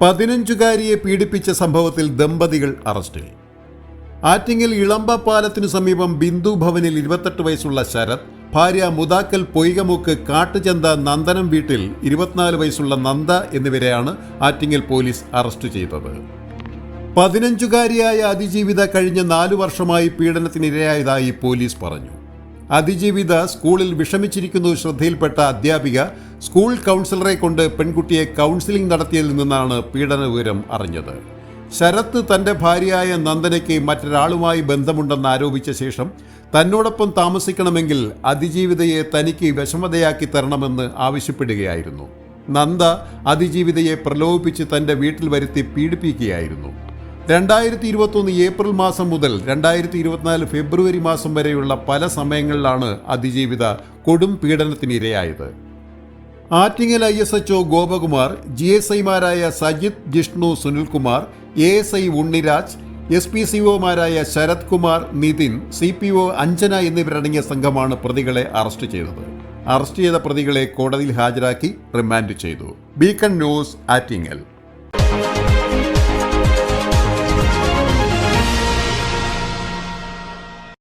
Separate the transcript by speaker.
Speaker 1: 15കാരിയെ പീഡിപ്പിച്ച സംഭവത്തിൽ ദമ്പതികൾ അറസ്റ്റിൽ. ആറ്റിങ്ങൽ ഇളമ്പ പാലത്തിനു സമീപം ബിന്ദു ഭവനിൽ 28 വയസ്സുള്ള ശരത്, ഭാര്യ മുതാക്കൽ പൊയ്കമുക്ക് കാട്ടുചന്ത നന്ദനം വീട്ടിൽ 24 വയസ്സുള്ള നന്ദ എന്നിവരെയാണ് ആറ്റിങ്ങൽ പോലീസ് അറസ്റ്റ് ചെയ്തത്. 15കാരിയായ അതിജീവിത കഴിഞ്ഞ 4 വർഷമായി പീഡനത്തിനിരയായതായി പോലീസ് പറഞ്ഞു. അതിജീവിത സ്കൂളിൽ വിഷമിച്ചിരിക്കുന്നു ശ്രദ്ധയിൽപ്പെട്ട അധ്യാപിക സ്കൂൾ കൗൺസിലറെ കൊണ്ട് പെൺകുട്ടിയെ കൗൺസിലിംഗ് നടത്തിയതിൽ നിന്നാണ് പീഡന വിവരം അറിഞ്ഞത്. ശരത്ത് തൻ്റെ ഭാര്യയായ നന്ദനയ്ക്ക് മറ്റൊരാളുമായി ബന്ധമുണ്ടെന്ന് ആരോപിച്ച ശേഷം തന്നോടൊപ്പം താമസിക്കണമെങ്കിൽ അതിജീവിതയെ തനിക്ക് വിഷമതയാക്കി തരണമെന്ന് ആവശ്യപ്പെടുകയായിരുന്നു. നന്ദ അതിജീവിതയെ പ്രലോഭിപ്പിച്ച് തൻ്റെ വീട്ടിൽ വരുത്തി പീഡിപ്പിക്കുകയായിരുന്നു. 2021 ഏപ്രിൽ മാസം മുതൽ 2024 ഫെബ്രുവരി മാസം വരെയുള്ള പല സമയങ്ങളിലാണ് അതിജീവിത കൊടും പീഡനത്തിനിരയായത്. Attingal ISHO Gopakumar, GSIമാരായ Sajith, Jishnu, Sunilkumar, ASI Unniraj, SPCOമാരായ Sarath Kumar, Nitin, CPO Anjana എന്നിവരടങ്ങിയ സംഘമാണ് പ്രതികളെ അറസ്റ്റ് ചെയ്തത്. അറസ്റ്റ് ചെയ്ത പ്രതികളെ കോടതിയിൽ ഹാജരാക്കി റിമാൻഡ് ചെയ്തു. Beacon news, Attingal.